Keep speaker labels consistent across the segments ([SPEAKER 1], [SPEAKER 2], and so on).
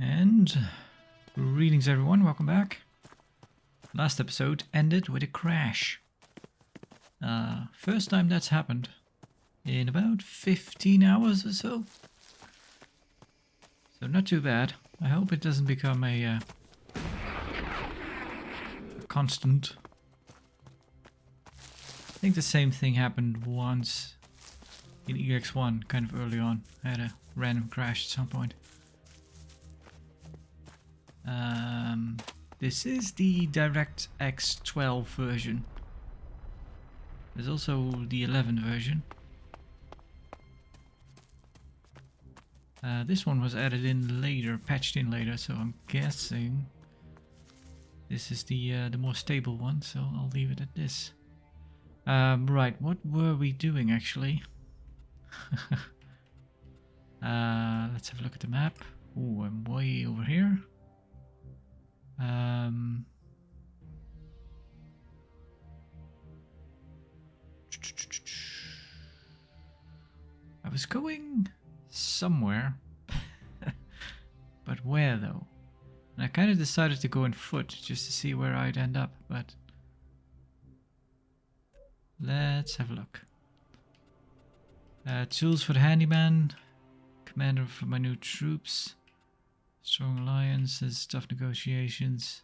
[SPEAKER 1] And greetings everyone, welcome back. Last episode ended with a crash. First time that's happened in about 15 hours or so. So not too bad. I hope it doesn't become a constant. I think the same thing happened once in ELEX I, kind of early on. I had a random crash at some point. This is the DirectX 12 version. There's also the 11 version. This one was added in later, patched in later, so I'm guessing this is the more stable one, so I'll leave it at this. Right, what were we doing actually? Let's have a look at the map. Oh, I'm way over here. I was going somewhere, but where though? And I kind of decided to go on foot just to see where I'd end up, but let's have a look. Tools for the handyman, commander for my new troops, strong alliances, tough negotiations,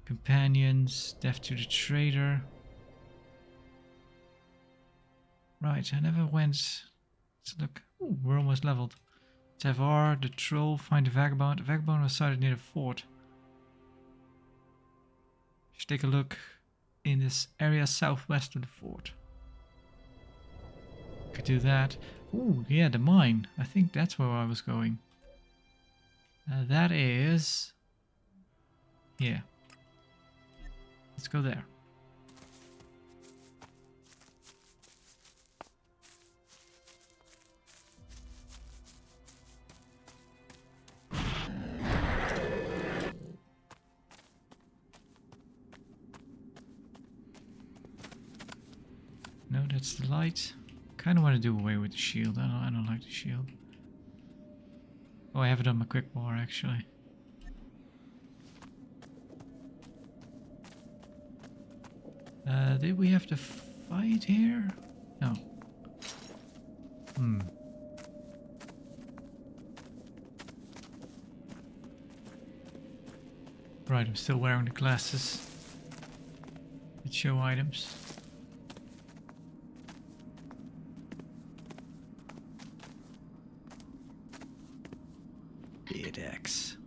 [SPEAKER 1] companions, death to the trader. Right, I never went. Let's look. Ooh, we're almost leveled. Tavar, the troll, find the vagabond. The vagabond was sighted near the fort. Should take a look in this area southwest of the fort. Could do that. Ooh, yeah, the mine. I think that's where I was going. That is... yeah. Let's go there. No, that's the light. Kind of want to do away with the shield. I don't like the shield. Oh, I have it on my quick bar actually. Did we have to fight here? No. Right, I'm still wearing the glasses that show items. X.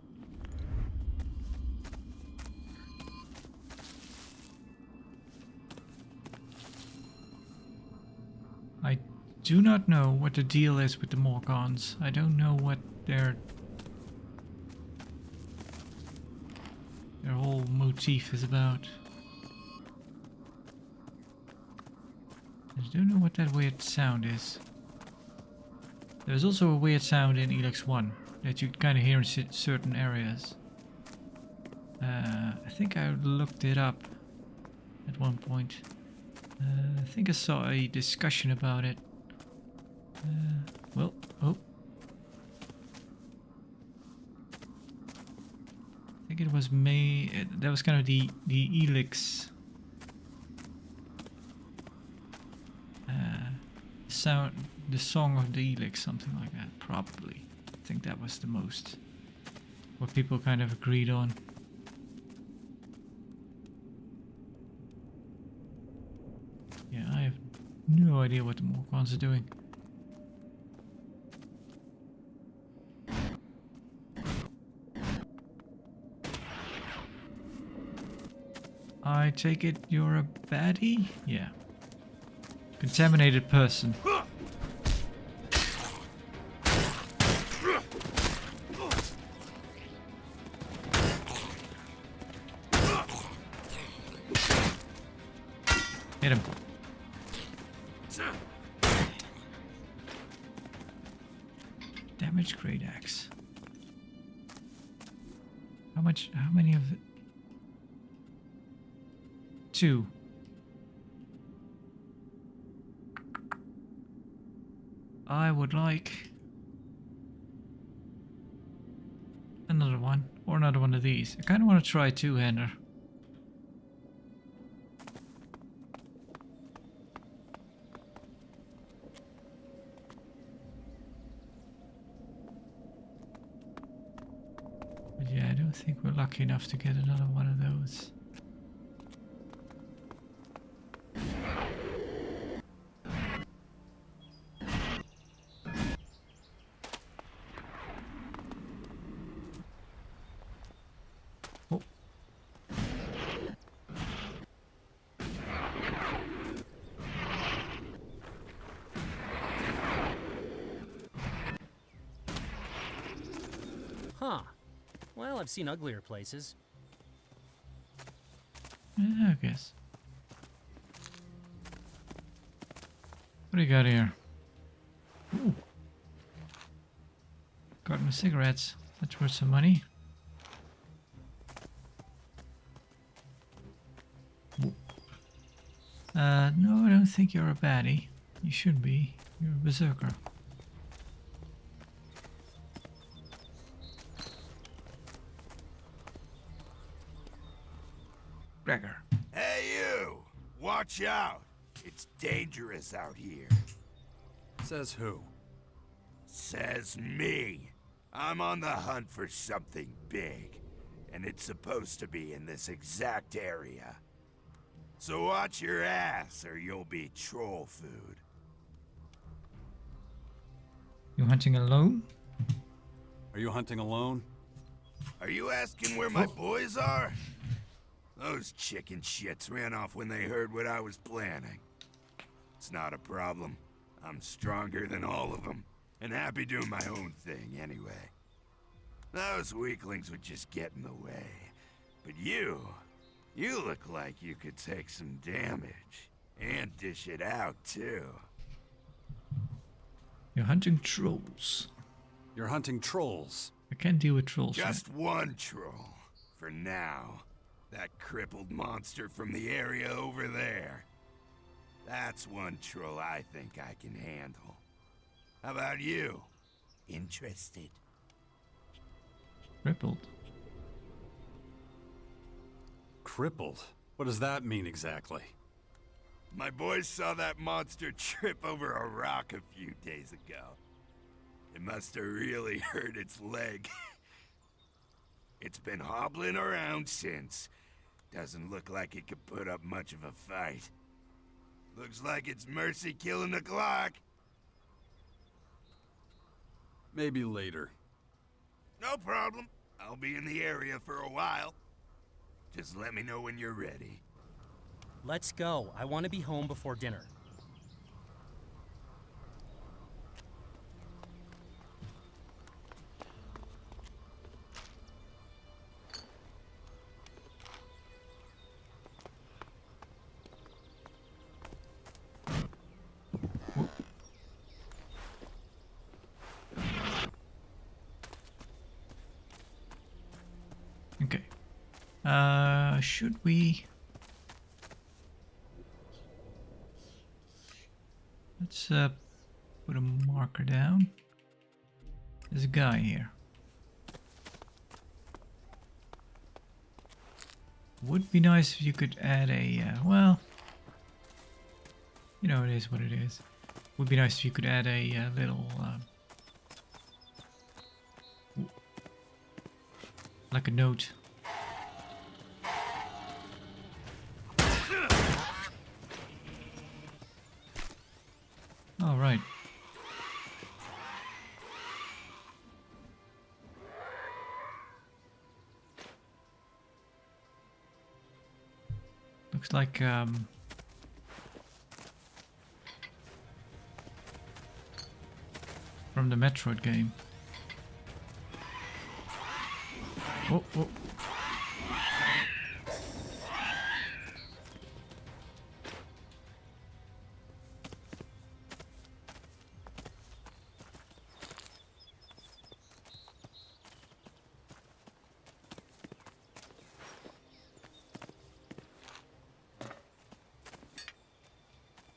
[SPEAKER 1] I do not know what the deal is with the Morgons. I don't know what their whole motif is about. I don't know what that weird sound is. There's also a weird sound in ELEX I that you kind of hear in certain areas. I think I looked it up at one point. I think I saw a discussion about it. Well, oh. I think it was that was kind of the ELEX sound, the song of the ELEX, something like that, probably. I think that was the most what people kind of agreed on. Yeah, I have no idea what the Morgons are doing. I take it you're a baddie? Yeah. Contaminated person. Hit him. Damaged great axe. How many of it? 2. I would like Another one. Or another one of these. I kind of want to try a two-hander. But yeah, I don't think we're lucky enough to get another one of those. Oh.
[SPEAKER 2] Huh. Well, I've seen uglier places.
[SPEAKER 1] Yeah, I guess. What do you got here? Ooh. Carton of cigarettes. That's worth some money. Ooh. No, I don't think you're a baddie. You should be. You're a berserker. Gregor.
[SPEAKER 3] Hey you! Watch out! It's dangerous out here.
[SPEAKER 4] Says who?
[SPEAKER 3] Says me. I'm on the hunt for something big, and it's supposed to be in this exact area. So watch your ass or you'll be troll food.
[SPEAKER 1] You hunting alone?
[SPEAKER 4] Are you hunting alone?
[SPEAKER 3] Are you asking where my boys are? Those chicken shits ran off when they heard what I was planning. It's not a problem. I'm stronger than all of them, and happy doing my own thing anyway. Those weaklings would just get in the way. But you look like you could take some damage, and dish it out too.
[SPEAKER 1] You're hunting trolls.
[SPEAKER 4] You're hunting trolls.
[SPEAKER 1] I can't deal with trolls.
[SPEAKER 3] Just one troll, for now. That crippled monster from the area over there. That's one troll I think I can handle. How about you? Interested?
[SPEAKER 1] Crippled.
[SPEAKER 4] Crippled? What does that mean exactly?
[SPEAKER 3] My boys saw that monster trip over a rock a few days ago. It must have really hurt its leg. It's been hobbling around since. Doesn't look like it could put up much of a fight. Looks like it's mercy killing the clock.
[SPEAKER 4] Maybe later.
[SPEAKER 3] No problem. I'll be in the area for a while. Just let me know when you're ready.
[SPEAKER 2] Let's go. I want to be home before dinner.
[SPEAKER 1] Okay. Should we... Let's put a marker down. There's a guy here. Would be nice if you could add a, well, you know, it is what it is. Would be nice if you could add a little, like a note. All right. Looks like from the Metroid game. Oh, oh.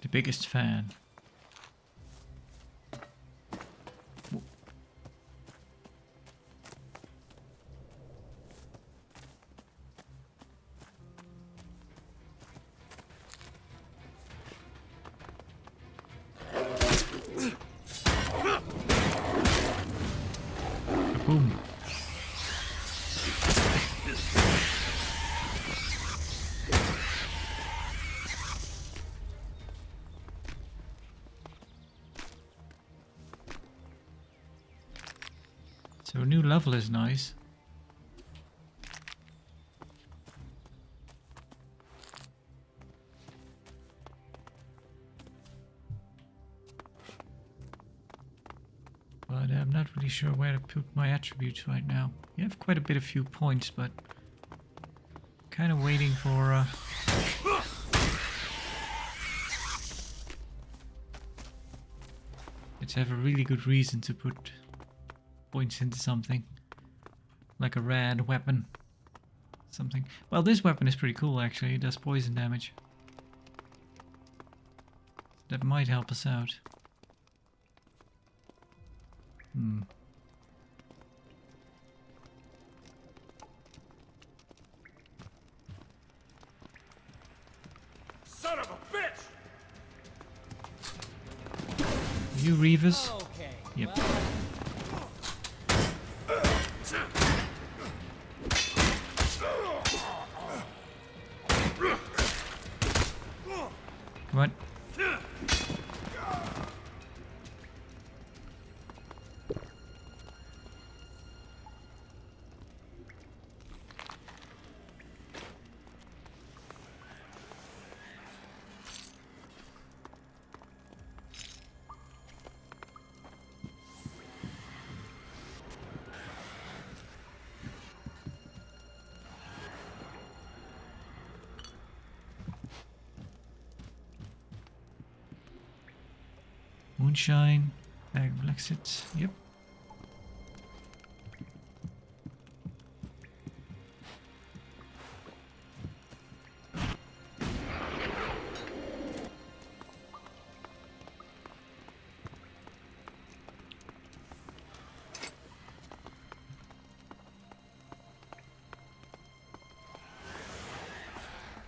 [SPEAKER 1] The biggest fan. Boom. So a new level is nice. But I'm not really sure where to put my attributes right now. You have quite a bit of few points, but kind of waiting for let's have a really good reason to put points into something. Like a rad weapon. Something. Well, this weapon is pretty cool actually. It does poison damage. That might help us out.
[SPEAKER 3] Son of a bitch!
[SPEAKER 1] You Reavers?
[SPEAKER 2] Okay.
[SPEAKER 1] Yep. Come on. Moonshine, bag of exits. Yep.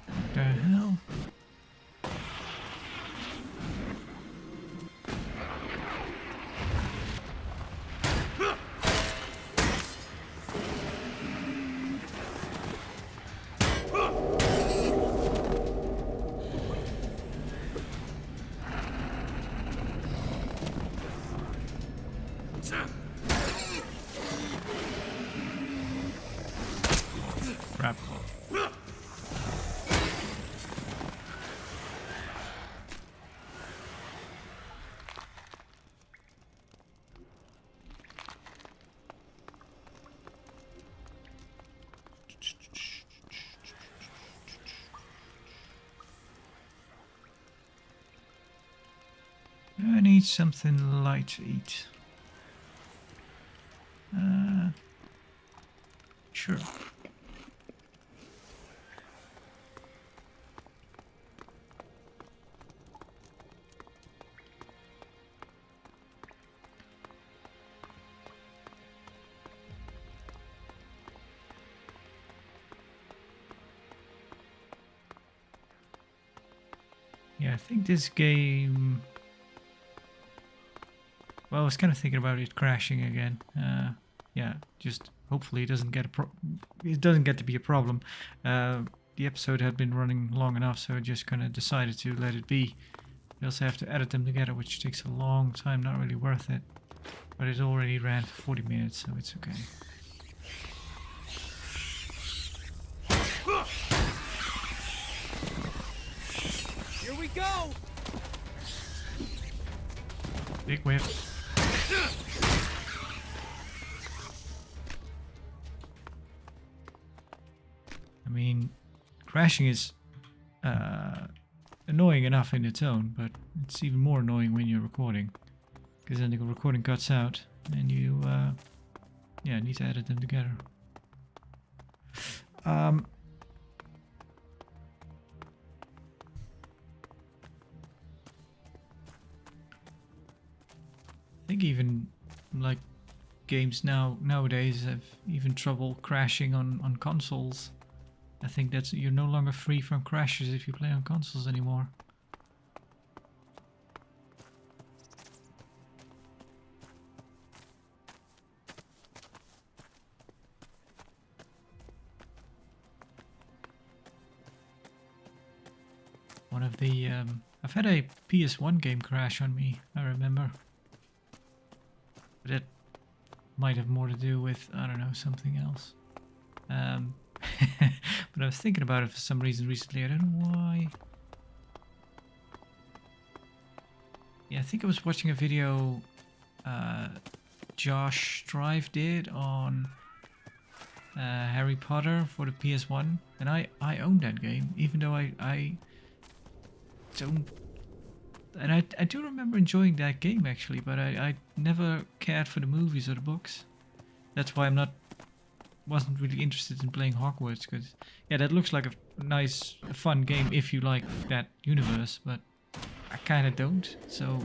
[SPEAKER 1] What the hell? Crap. I need something light to eat. Sure. Yeah, I think this game... Well, I was kind of thinking about it crashing again. Yeah, just hopefully it doesn't get it doesn't get to be a problem. The episode had been running long enough, so I just kind of decided to let it be. We also have to edit them together, which takes a long time. Not really worth it. But it already ran for 40 minutes, so it's okay.
[SPEAKER 2] Here we go.
[SPEAKER 1] Big whiff. I mean, crashing is annoying enough in its own, but it's even more annoying when you're recording, because then the recording cuts out and you yeah, need to edit them together. I think even like games nowadays have even trouble crashing on consoles. I think that's you're no longer free from crashes if you play on consoles anymore. One of the I've had a PS1 game crash on me, I remember. But it might have more to do with, I don't know, something else. But I was thinking about it for some reason recently. I don't know why. Yeah, I think I was watching a video Josh Strive did on Harry Potter for the PS1, and I own that game, even though I don't. And I do remember enjoying that game actually, but I never cared for the movies or the books. That's why wasn't really interested in playing Hogwarts, because yeah, that looks like a nice, fun game if you like that universe, but I kind of don't. So,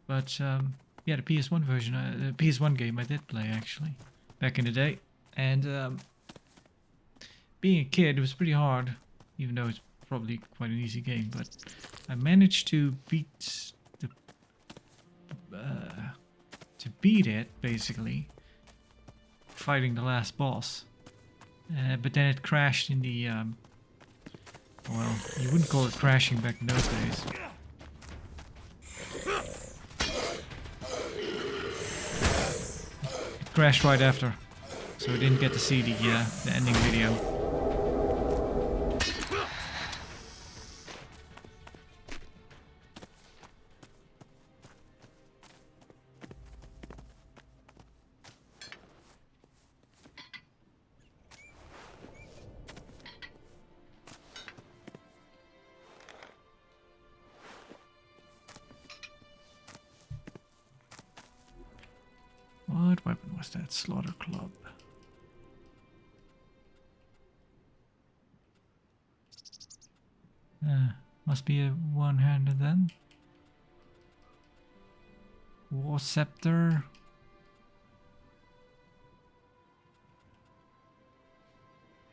[SPEAKER 1] but yeah, the PS1 version, the PS1 game I did play actually back in the day, and being a kid, it was pretty hard, even though it's probably quite an easy game. But I managed to beat it basically, fighting the last boss. But then it crashed in the well, you wouldn't call it crashing back in those days. It crashed right after, so we didn't get to see the ending video. What weapon was that? Slaughter Club. Must be a one-handed then. War Scepter.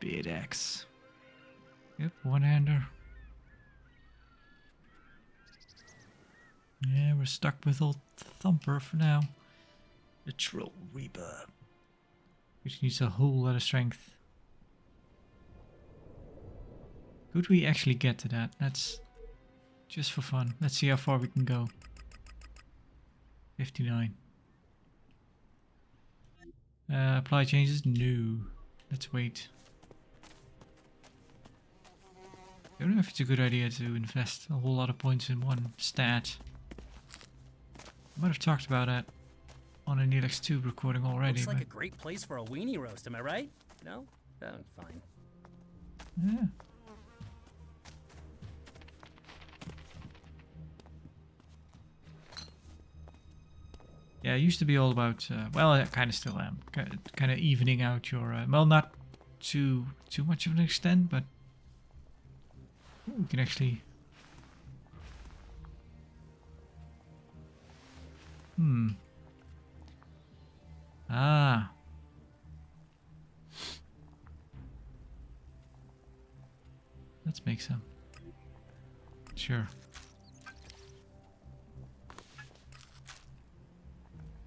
[SPEAKER 1] Big axe. Yep, one-hander. Yeah, we're stuck with old Thumper for now. The Troll Reaper, which needs a whole lot of strength. Could we actually get to that? That's just for fun. Let's see how far we can go. 59. Apply changes? No. Let's wait. I don't know if it's a good idea to invest a whole lot of points in one stat. I might have talked about that on an ELEX II recording already.
[SPEAKER 2] Looks like a great place for a weenie roast, am I right? No? Oh, fine.
[SPEAKER 1] Yeah. Yeah, it used to be all about, well, I kind of still am, kind of evening out your, well, not too much of an extent, but we can actually, ah, let's make some, sure.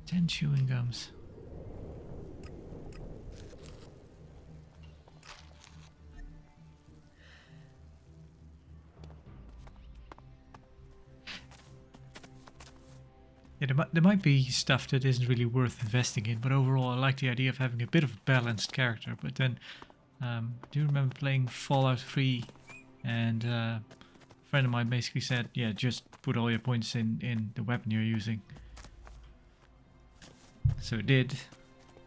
[SPEAKER 1] 10 chewing gums. Yeah, there might be stuff that isn't really worth investing in, but overall I like the idea of having a bit of a balanced character. But then, I do remember playing Fallout 3, and a friend of mine basically said, yeah, just put all your points in the weapon you're using. So it did,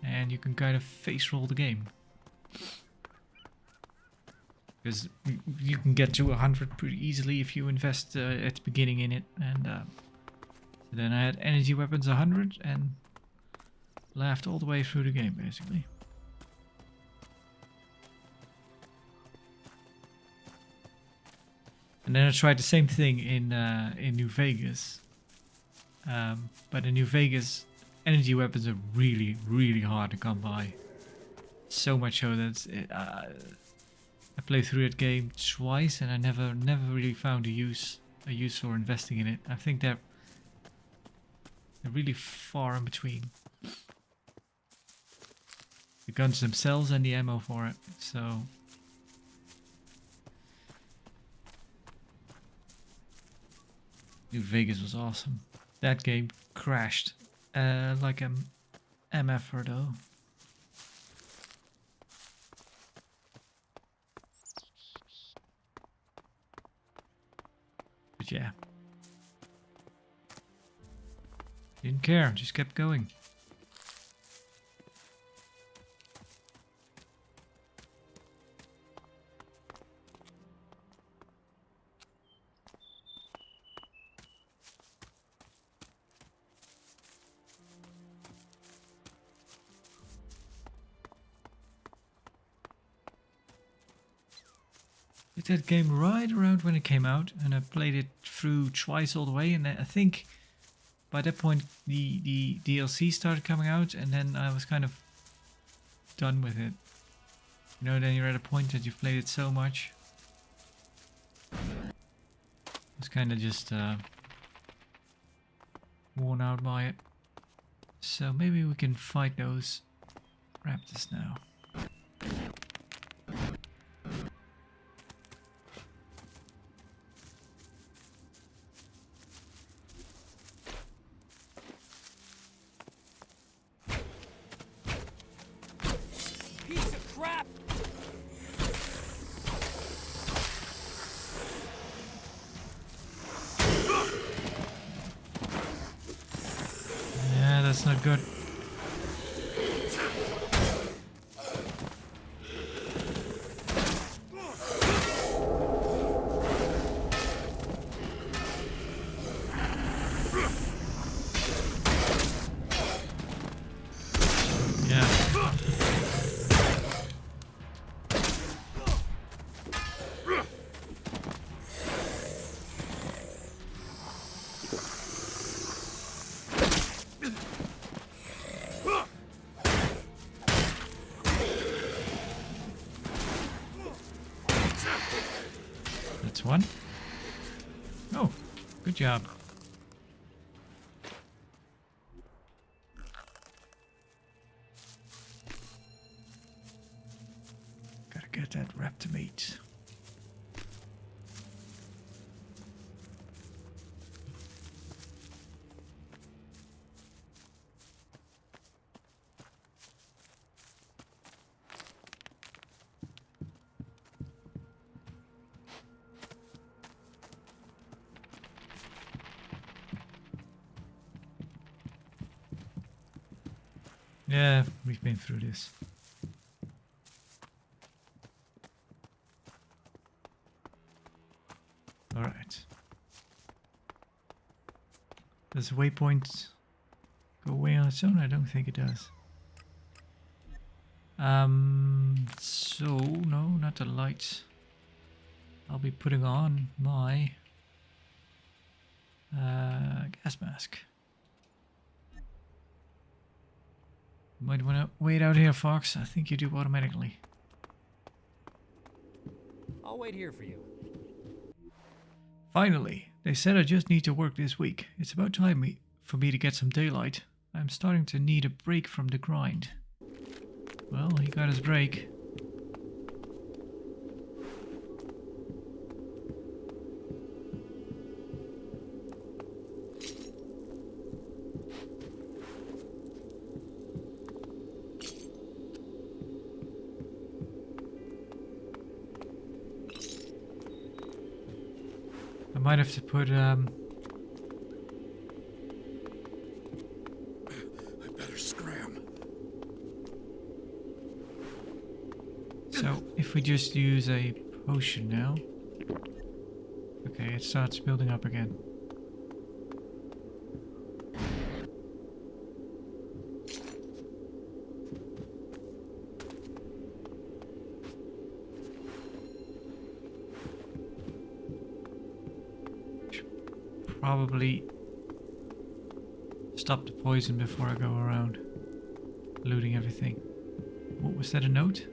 [SPEAKER 1] and you can kind of face roll the game. Because you can get to 100 pretty easily if you invest at the beginning in it. And so then I had energy weapons 100 and laughed all the way through the game basically. And then I tried the same thing in New Vegas. But in New Vegas, energy weapons are really, really hard to come by. So much so that I played through that game twice, and I never really found a use for investing in it. I think they're really far in between. The guns themselves and the ammo for it. So New Vegas was awesome. That game crashed like a MFer though. But yeah. Didn't care, just kept going. Did that game right around when it came out, and I played it through twice all the way, and I think by that point the DLC started coming out, and then I was kind of done with it. You know, then you're at a point that you've played it so much. I was kind of just worn out by it. So maybe we can fight those raptors now.
[SPEAKER 2] Piece of crap!
[SPEAKER 1] Yeah, that's not good. Yeah. That's one. Oh, good job. Gotta get that raptor meat. Yeah, we've been through this. Alright. Does the waypoint go away on its own? I don't think it does. So, no, not the lights. I'll be putting on my gas mask. You might want to wait out here, Fox. I think you do automatically.
[SPEAKER 2] I'll wait here for you.
[SPEAKER 1] Finally, they said I just need to work this week. It's about time for me to get some daylight. I'm starting to need a break from the grind. Well, he got his break. I might have to put
[SPEAKER 3] I better scram.
[SPEAKER 1] So, if we just use a potion now. Okay, it starts building up again. Probably stop the poison before I go around looting everything. What was that, a note?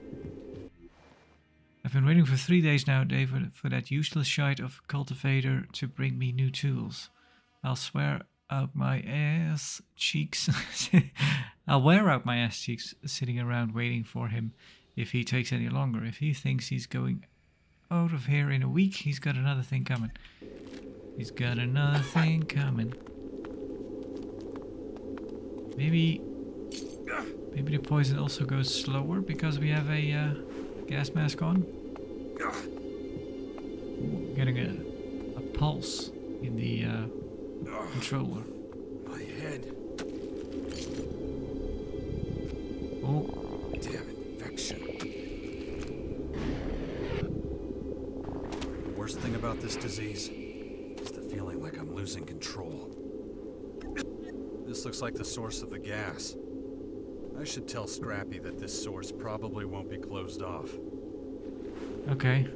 [SPEAKER 1] I've been waiting for 3 days now, David, for that useless shite of a cultivator to bring me new tools. I'll swear out my ass cheeks. I'll wear out my ass cheeks sitting around waiting for him if he takes any longer. If he thinks he's going out of here in a week, he's got another thing coming. He's got another thing coming. Maybe the poison also goes slower because we have a gas mask on. Ooh, getting a pulse in the controller.
[SPEAKER 3] My head.
[SPEAKER 1] Oh,
[SPEAKER 3] Damn infection.
[SPEAKER 4] The worst thing about this disease is the feeling like I'm losing control. This looks like the source of the gas. I should tell Scrappy that this source probably won't be closed off.
[SPEAKER 1] okay.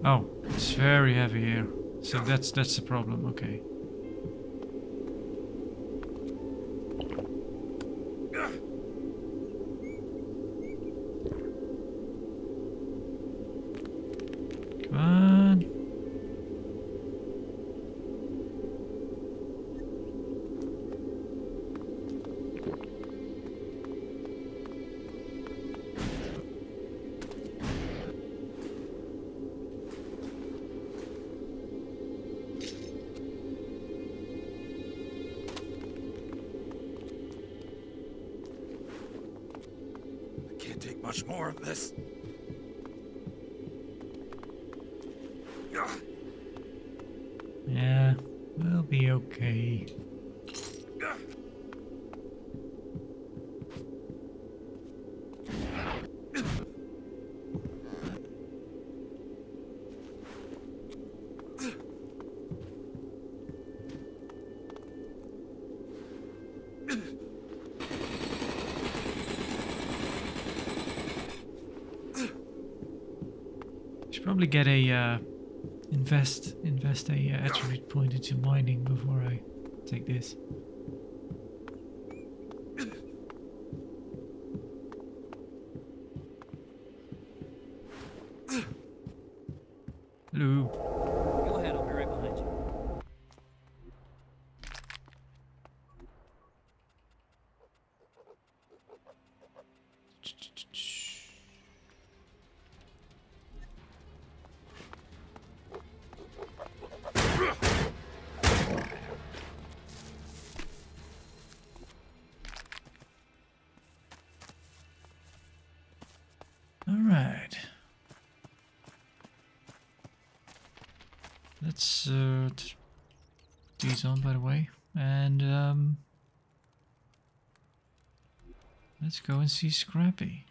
[SPEAKER 1] Oh, it's very heavy here. So that's the problem. Okay. Come on.
[SPEAKER 3] I can't take much more of this.
[SPEAKER 1] Yeah, we'll be okay. Should probably get a invest a attribute point into mining before I take this. Hello.
[SPEAKER 2] Go ahead, I'll be right behind you.
[SPEAKER 1] All right. Let's these on, by the way, and let's go and see Scrappy.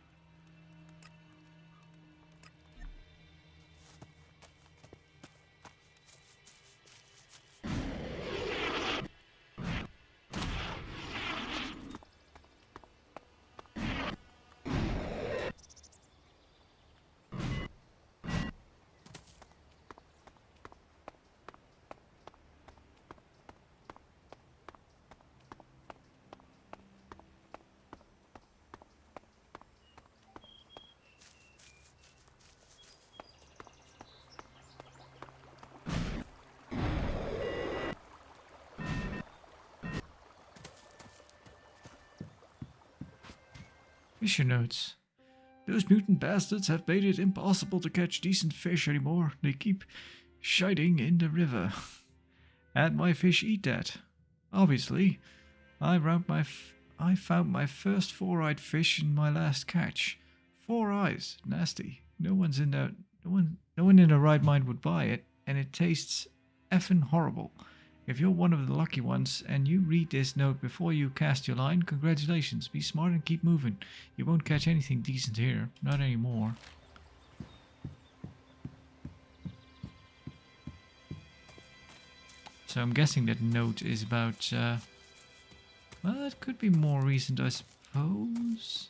[SPEAKER 1] Fisher notes. Those mutant bastards have made it impossible to catch decent fish anymore. They keep shiting in the river. And my fish eat that. Obviously, I found my first four-eyed fish in my last catch. 4 eyes, nasty. No one in their right mind would buy it, and it tastes effing horrible. If you're one of the lucky ones and you read this note before you cast your line, congratulations. Be smart and keep moving. You won't catch anything decent here. Not anymore. So I'm guessing that note is about... well, it could be more recent, I suppose.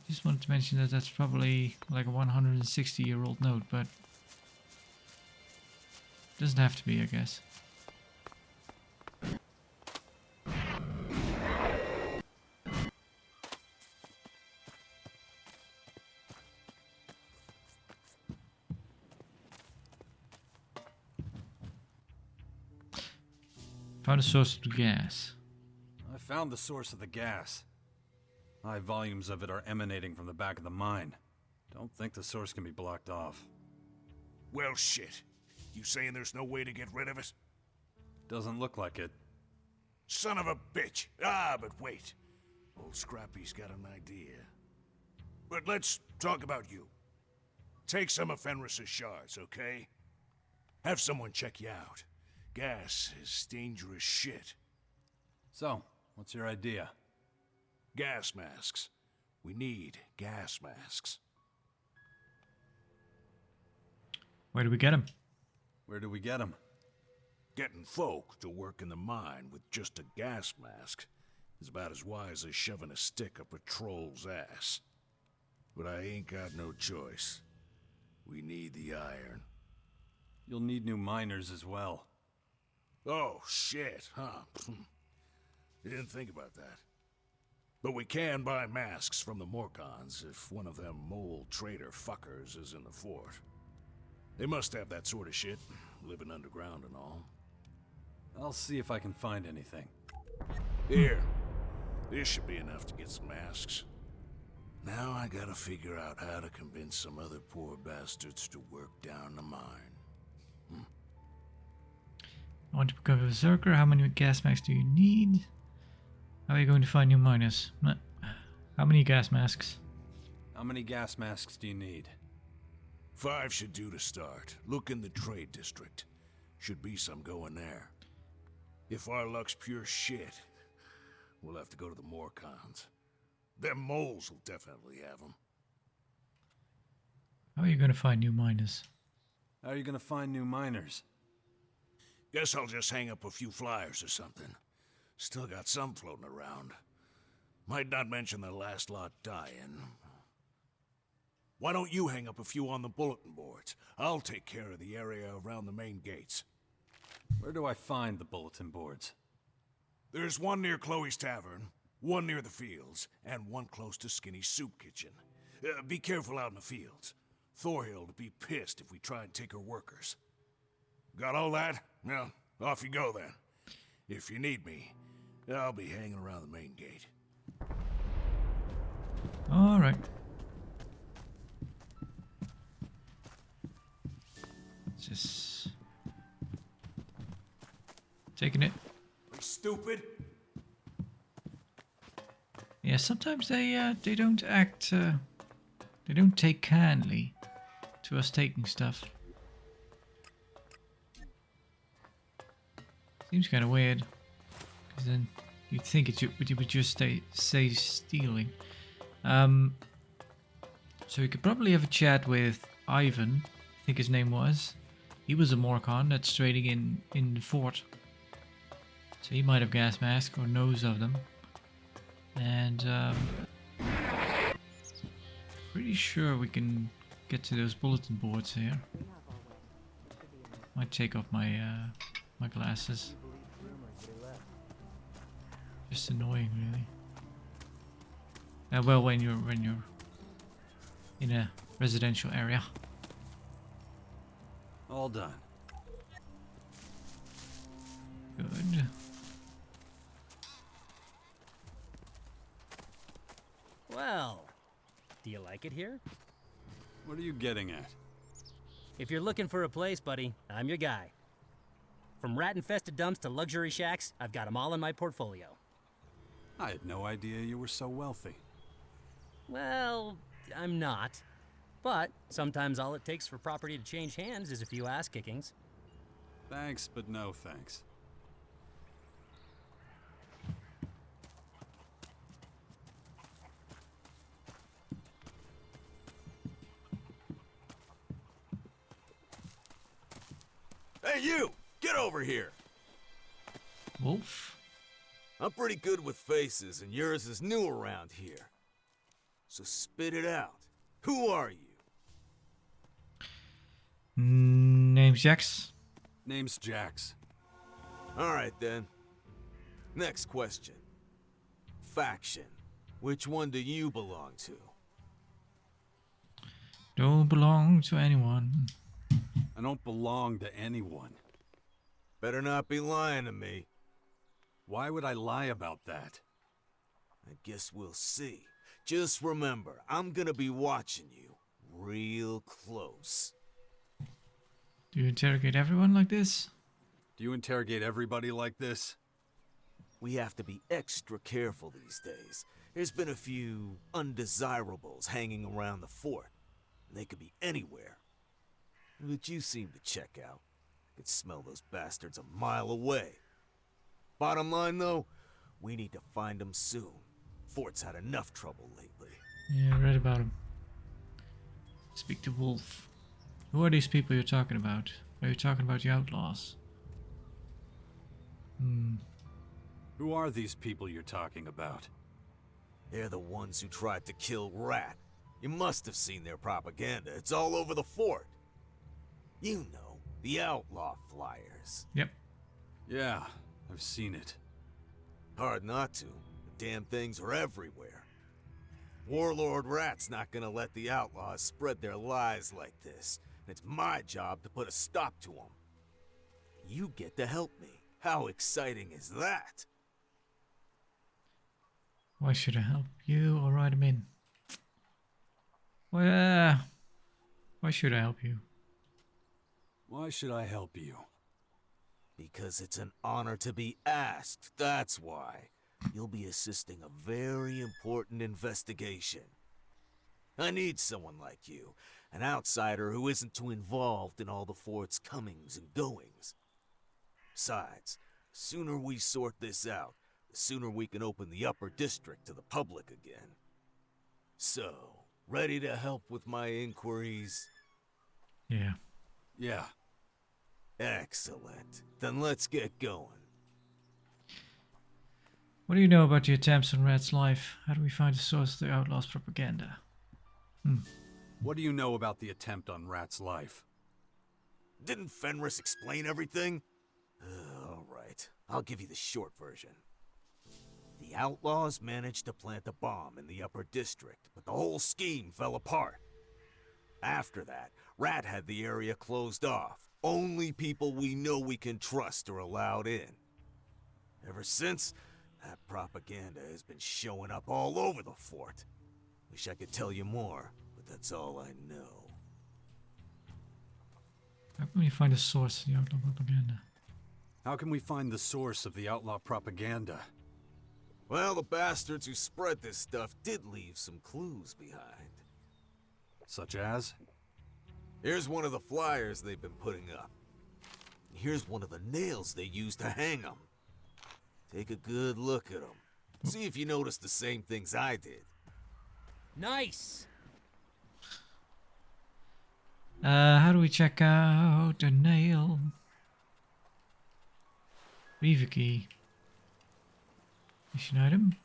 [SPEAKER 1] Just wanted to mention that that's probably like a 160-year-old note, but... doesn't have to be, I guess. Found the source of the gas.
[SPEAKER 4] I found the source of the gas. High volumes of it are emanating from the back of the mine. Don't think the source can be blocked off.
[SPEAKER 3] Well, shit. You saying there's no way to get rid of it?
[SPEAKER 4] Doesn't look like it.
[SPEAKER 3] Son of a bitch. Ah, but wait. Old Scrappy's got an idea. But let's talk about you. Take some of Fenris's shards, okay? Have someone check you out. Gas is dangerous shit.
[SPEAKER 4] So, what's your idea?
[SPEAKER 3] Gas masks. We need gas masks.
[SPEAKER 1] Where do we get him?
[SPEAKER 4] Where do we get them?
[SPEAKER 3] Getting folk to work in the mine with just a gas mask is about as wise as shoving a stick up a troll's ass. But I ain't got no choice. We need the iron.
[SPEAKER 4] You'll need new miners as well.
[SPEAKER 3] Oh, shit, huh? Didn't think about that. But we can buy masks from the Morcons if one of them mole trader fuckers is in the fort. They must have that sort of shit, living underground and all.
[SPEAKER 4] I'll see if I can find anything.
[SPEAKER 3] Here. This should be enough to get some masks. Now I gotta figure out how to convince some other poor bastards to work down the mine.
[SPEAKER 1] I want to become a berserker. How many gas masks do you need? How are you going to find new miners? How many gas masks?
[SPEAKER 4] How many gas masks do you need?
[SPEAKER 3] 5 should do to start. Look in the trade district. Should be some going there. If our luck's pure shit, we'll have to go to the Morcons. Them moles will definitely have them.
[SPEAKER 1] How are you going to find new miners?
[SPEAKER 4] How are you gonna find new miners?
[SPEAKER 3] Guess I'll just hang up a few flyers or something. Still got some floating around. Might not mention the last lot dying. Why don't you hang up a few on the bulletin boards? I'll take care of the area around the main gates.
[SPEAKER 4] Where do I find the bulletin boards?
[SPEAKER 3] There's one near Chloe's Tavern, one near the fields, and one close to Skinny's Soup Kitchen. Be careful out in the fields. Thorhill would be pissed if we try and take her workers. Got all that? Well, off you go then. If you need me, I'll be hanging around the main gate.
[SPEAKER 1] Alright. Just taking it.
[SPEAKER 3] Are you stupid?
[SPEAKER 1] Yeah, sometimes they don't act they don't take kindly to us taking stuff. Seems kind of weird, because then you'd think it would just say stealing. So we could probably have a chat with Ivan, I think his name was. He was a Morcon that's trading in the fort. So he might have gas masks or knows of them. And pretty sure we can get to those bulletin boards here. Might take off my my glasses. Just annoying, really. Well, when you're in a residential area.
[SPEAKER 4] All done.
[SPEAKER 1] Good.
[SPEAKER 2] Well, do you like it here?
[SPEAKER 4] What are you getting at?
[SPEAKER 2] If you're looking for a place, buddy, I'm your guy. From rat-infested dumps to luxury shacks, I've got them all in my portfolio.
[SPEAKER 4] I had no idea you were so wealthy.
[SPEAKER 2] Well, I'm not. But sometimes all it takes for property to change hands is a few ass kickings.
[SPEAKER 4] Thanks, but no thanks.
[SPEAKER 5] Hey, you! Get over here!
[SPEAKER 1] Wolf?
[SPEAKER 5] I'm pretty good with faces, and yours is new around here. So spit it out. Who are you?
[SPEAKER 1] Name's Jax.
[SPEAKER 4] Name's Jax.
[SPEAKER 5] Alright then. Next question. Faction. Which one do you belong to?
[SPEAKER 1] Don't belong to anyone.
[SPEAKER 4] I don't belong to anyone.
[SPEAKER 5] Better not be lying to me.
[SPEAKER 4] Why would I lie about that?
[SPEAKER 5] I guess we'll see. Just remember, I'm gonna be watching you real close.
[SPEAKER 1] Do you interrogate everyone like this?
[SPEAKER 4] Do you interrogate everybody like this?
[SPEAKER 5] We have to be extra careful these days. There's been a few undesirables hanging around the fort. They could be anywhere. But you seem to check out. I could smell those bastards a mile away. Bottom line, though, we need to find them soon. Fort's had enough trouble lately.
[SPEAKER 1] Yeah, I read about him. Speak to Wolf. Who are these people you're talking about? Are you talking about the Outlaws?
[SPEAKER 4] Who are these people you're talking about?
[SPEAKER 5] They're the ones who tried to kill Rat. You must have seen their propaganda. It's all over the fort. You know, the Outlaw flyers.
[SPEAKER 1] Yep.
[SPEAKER 4] Yeah, I've seen it.
[SPEAKER 5] Hard not to. The damn things are everywhere. Warlord Rat's not gonna let the Outlaws spread their lies like this. It's my job to put a stop to them. You get to help me. How exciting is that?
[SPEAKER 1] Why should I help you or write him in? Well, why should I help you?
[SPEAKER 4] Why should I help you?
[SPEAKER 5] Because it's an honor to be asked, that's why. You'll be assisting a very important investigation. I need someone like you, an outsider who isn't too involved in all the fort's comings and goings. Besides, the sooner we sort this out, the sooner we can open the upper district to the public again. So, ready to help with my inquiries?
[SPEAKER 1] Yeah.
[SPEAKER 4] Yeah.
[SPEAKER 5] Excellent. Then let's get going.
[SPEAKER 1] What do you know about the attempts on Rat's life? How do we find the source of the Outlaws' propaganda?
[SPEAKER 4] What do you know about the attempt on Rat's life?
[SPEAKER 5] Didn't Fenris explain everything? All right, I'll give you the short version. The Outlaws managed to plant a bomb in the upper district, but the whole scheme fell apart. After that, Rat had the area closed off. Only people we know we can trust are allowed in. Ever since, that propaganda has been showing up all over the fort. Wish I could tell you more, but that's all I know.
[SPEAKER 1] How can we find the source of the Outlaw propaganda?
[SPEAKER 4] How can we find the source of the outlaw propaganda?
[SPEAKER 5] Well, the bastards who spread this stuff did leave some clues behind.
[SPEAKER 4] Such as?
[SPEAKER 5] Here's one of the flyers they've been putting up. And here's one of the nails they used to hang them. Take a good look at them. See if you notice the same things I did.
[SPEAKER 2] Nice!
[SPEAKER 1] How do we check out the nail? Reaver key. Mission item.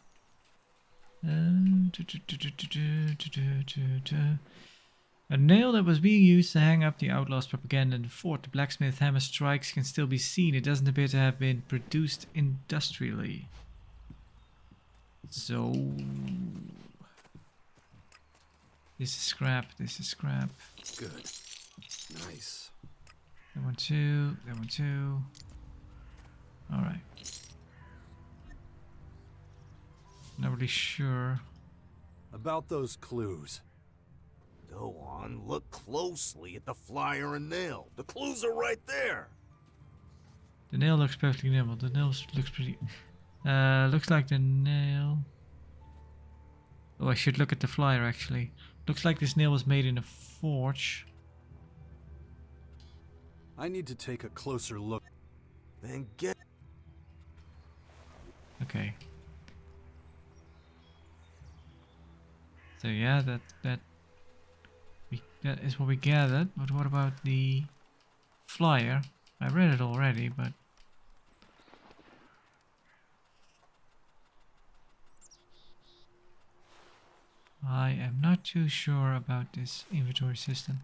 [SPEAKER 1] A nail that was being used to hang up the Outlaws' propaganda in the fort. The blacksmith hammer strikes can still be seen. It doesn't appear to have been produced industrially. So... this is scrap, this is scrap.
[SPEAKER 4] Good. Nice.
[SPEAKER 1] That one too, that one too. Alright. Not really sure.
[SPEAKER 4] About those clues.
[SPEAKER 5] Go on, look closely at the flyer and nail. The clues are right there.
[SPEAKER 1] The nail looks perfectly nimble. The nail looks pretty... looks like the nail... Oh, I should look at the flyer actually. Looks like this nail was made in a forge.
[SPEAKER 4] I need to take a closer look.
[SPEAKER 5] Then get...
[SPEAKER 1] Okay. So yeah, that is what we gathered. But what about the flyer? I read it already, but I am not too sure about this inventory system.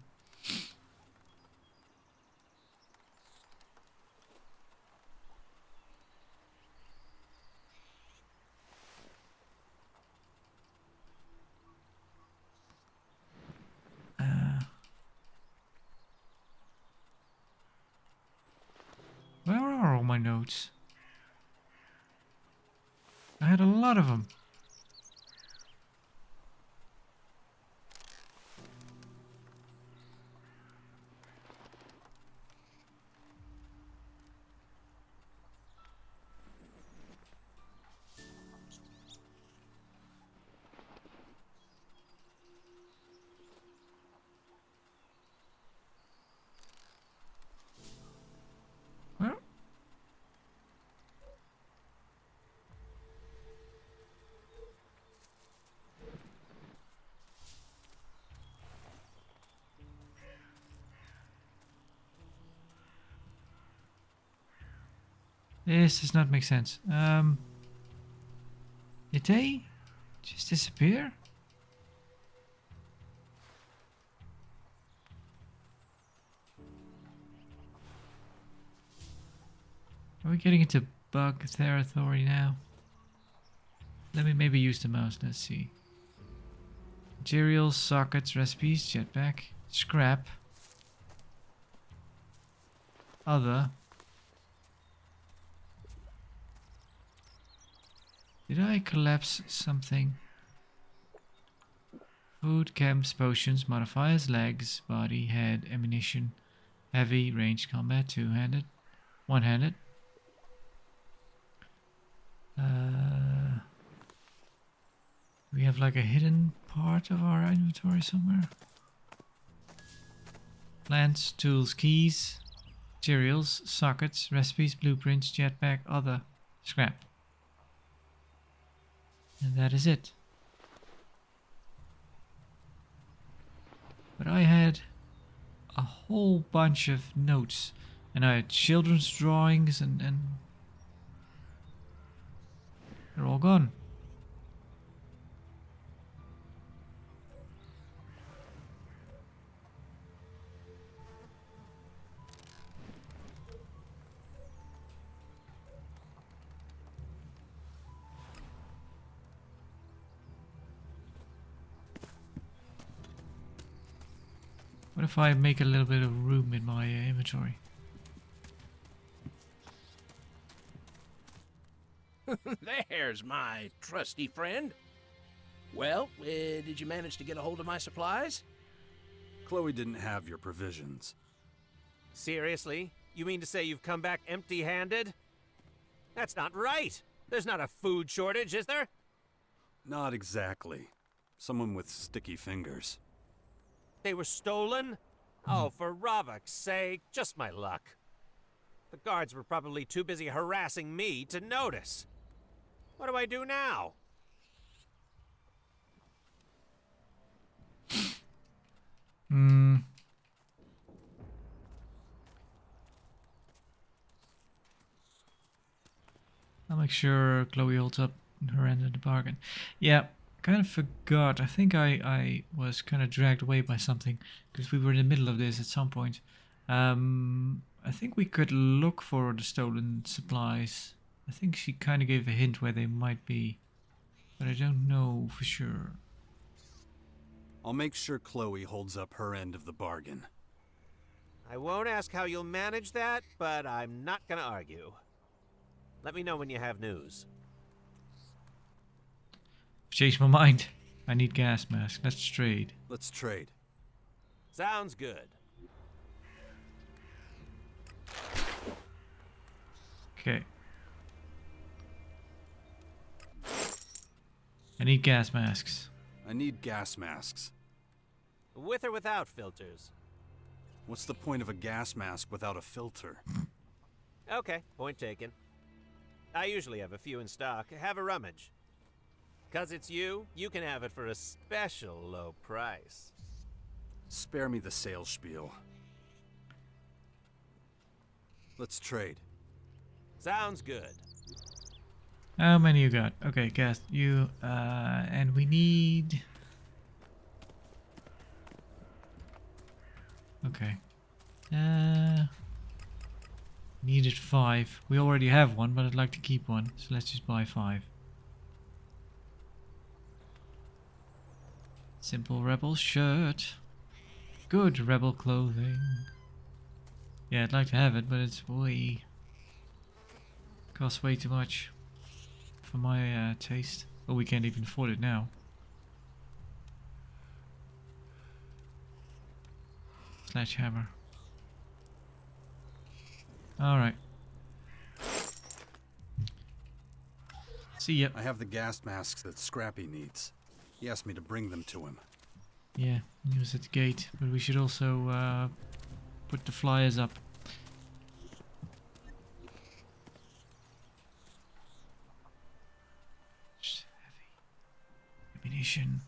[SPEAKER 1] Where are all my notes? I had a lot of them. Well, this does not make sense. Did they just disappear? Are we getting into bug territory now? Let me maybe use the mouse. Let's see. Materials, sockets, recipes, jetpack, scrap, other. Did I collapse something? Food, camps, potions, modifiers, legs, body, head, ammunition, heavy, ranged combat, two-handed, one-handed. We have like a hidden part of our inventory somewhere. Plants, tools, keys, materials, sockets, recipes, blueprints, jetpack, other, scrap. And that is it. But I had a whole bunch of notes. And I had children's drawings and they're all gone. What if I make a little bit of room in my inventory?
[SPEAKER 6] There's my trusty friend. Well, did you manage to get a hold of my supplies?
[SPEAKER 4] Chloe didn't have your provisions.
[SPEAKER 5] Seriously? You mean to say you've come back empty-handed? That's not right. There's not a food shortage, is there?
[SPEAKER 4] Not exactly. Someone with sticky fingers.
[SPEAKER 5] They were stolen? Oh, for Ravok's sake, just my luck. The guards were probably too busy harassing me to notice. What do I do now?
[SPEAKER 1] I'll make sure Chloe holds up her end of the bargain. Yeah, kind of forgot. I think I was kind of dragged away by something because we were in the middle of this at some point. I think we could look for the stolen supplies. I think she kind of gave a hint where they might be, but I don't know for sure.
[SPEAKER 4] I'll make sure Chloe holds up her end of the bargain.
[SPEAKER 5] I won't ask how you'll manage that, but I'm not gonna argue. Let me know when you have news.
[SPEAKER 1] Changed my mind. I need gas mask. Let's trade.
[SPEAKER 4] Let's trade.
[SPEAKER 5] Sounds good.
[SPEAKER 1] Okay. I need gas masks.
[SPEAKER 4] I need gas masks.
[SPEAKER 5] With or without filters?
[SPEAKER 4] What's the point of a gas mask without a filter?
[SPEAKER 5] Okay, point taken. I usually have a few in stock. Have a rummage. 'Cause it's you, you can have it for a special low price.
[SPEAKER 4] Spare me the sales spiel. Let's trade.
[SPEAKER 5] Sounds good.
[SPEAKER 1] How many you got? Okay, gas. You, and we need... Okay. Needed 5. We already have one, but I'd like to keep one. So let's just buy 5. Simple rebel shirt. Good rebel clothing. Yeah, I'd like to have it, but it's way... costs way too much. for my taste. But we can't even afford it now. Sledgehammer. Alright. See ya.
[SPEAKER 4] I have the gas masks that Scrappy needs. He asked me to bring them to him.
[SPEAKER 1] Yeah, he was at the gate. But we should also put the flyers up. Heavy. Ammunition.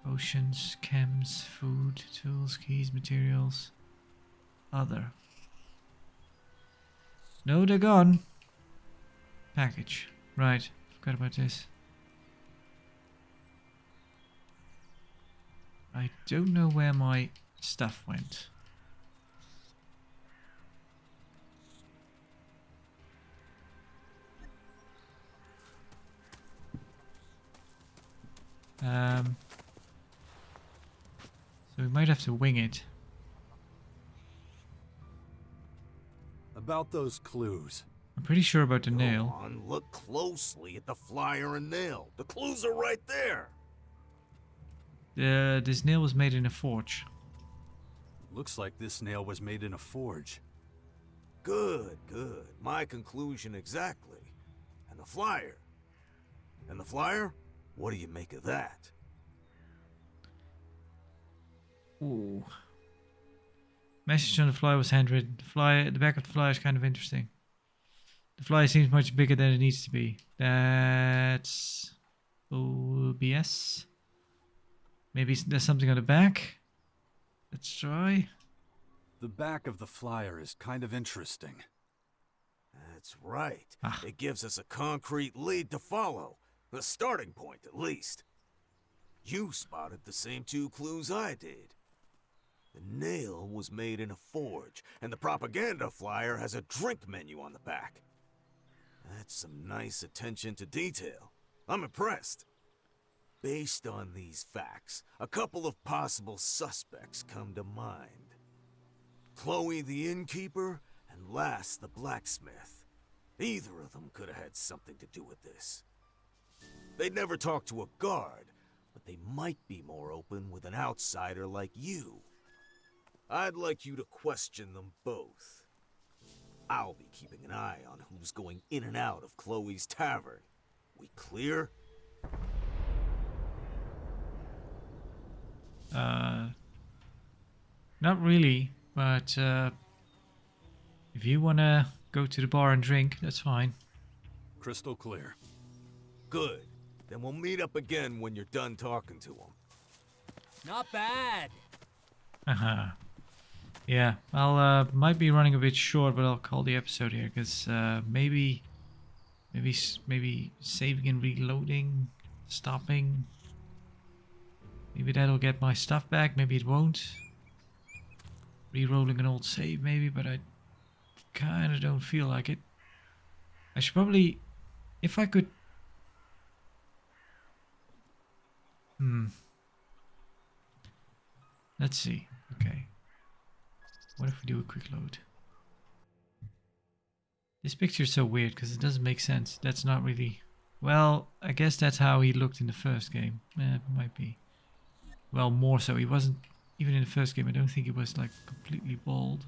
[SPEAKER 1] Potions, chems, food, tools, keys, materials. Other. No, they're gone. Package. Right. Forgot about this. I don't know where my stuff went. So we might have to wing it.
[SPEAKER 4] About those clues.
[SPEAKER 1] I'm pretty sure about the
[SPEAKER 5] Go
[SPEAKER 1] nail.
[SPEAKER 5] on, look closely at the flyer and nail. The clues are right there.
[SPEAKER 1] This nail was made in a forge.
[SPEAKER 4] Looks like this nail was made in a forge.
[SPEAKER 5] Good, good. My conclusion exactly. And the flyer? And the flyer? What do you make of that?
[SPEAKER 1] Ooh. Message on the flyer was handwritten. The back of the flyer is kind of interesting. The flyer seems much bigger than it needs to be. That's OBS. Maybe there's something on the back. Let's try.
[SPEAKER 4] The back of the flyer is kind of interesting.
[SPEAKER 5] That's right.
[SPEAKER 1] Ah.
[SPEAKER 5] It gives us a concrete lead to follow. A starting point, at least. You spotted the same two clues I did. The nail was made in a forge, and the propaganda flyer has a drink menu on the back. That's some nice attention to detail. I'm impressed. Based on these facts, a couple of possible suspects come to mind. Chloe the innkeeper, and Lass the blacksmith. Either of them could have had something to do with this. They'd never talk to a guard, but they might be more open with an outsider like you. I'd like you to question them both. I'll be keeping an eye on who's going in and out of Chloe's tavern. We clear?
[SPEAKER 1] Not really, but if you wanna go to the bar and drink, that's fine.
[SPEAKER 4] Crystal clear.
[SPEAKER 5] Good. Then we'll meet up again when you're done talking to them.
[SPEAKER 2] Not bad.
[SPEAKER 1] Haha. Yeah, I'll might be running a bit short, but I'll call the episode here because maybe saving and reloading, stopping. Maybe that'll get my stuff back. Maybe it won't. Re-rolling an old save, maybe, but I kind of don't feel like it. I should probably, if I could. Let's see. Okay. What if we do a quick load? This picture is so weird because it doesn't make sense. That's not really... Well, I guess that's how he looked in the first game. It might be. Well, more so. He wasn't... Even in the first game, I don't think he was like completely bald.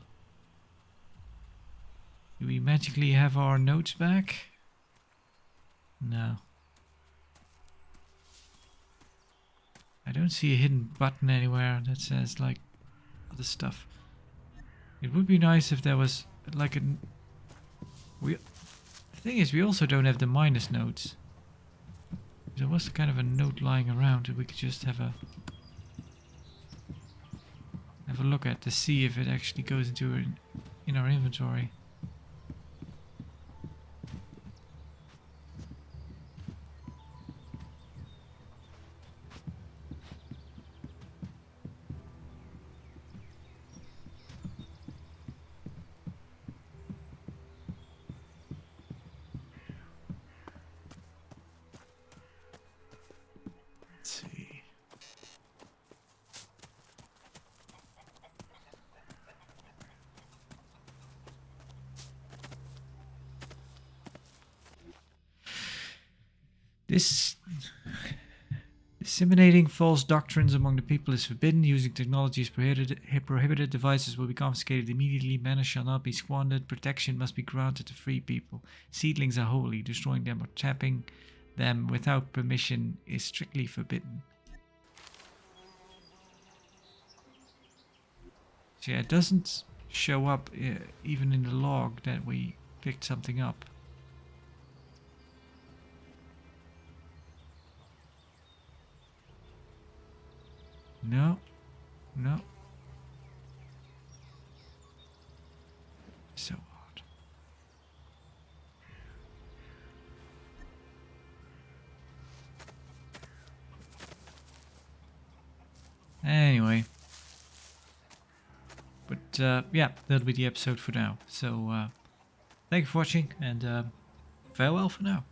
[SPEAKER 1] Do we magically have our notes back? No. I don't see a hidden button anywhere that says like other stuff. It would be nice if there was like a... The thing is, we also don't have the minus notes. There was kind of a note lying around that we could just have a look at to see if it actually goes into in our inventory. Let's see. This disseminating false doctrines among the people is forbidden. Using technology is prohibited. Devices will be confiscated immediately. Mana shall not be squandered. Protection must be granted to free people. Seedlings are holy. Destroying them or tapping them without permission is strictly forbidden. So yeah, it doesn't show up even in the log that we picked something up. No. No. So odd. Anyway. But yeah, that'll be the episode for now. So thank you for watching and farewell for now.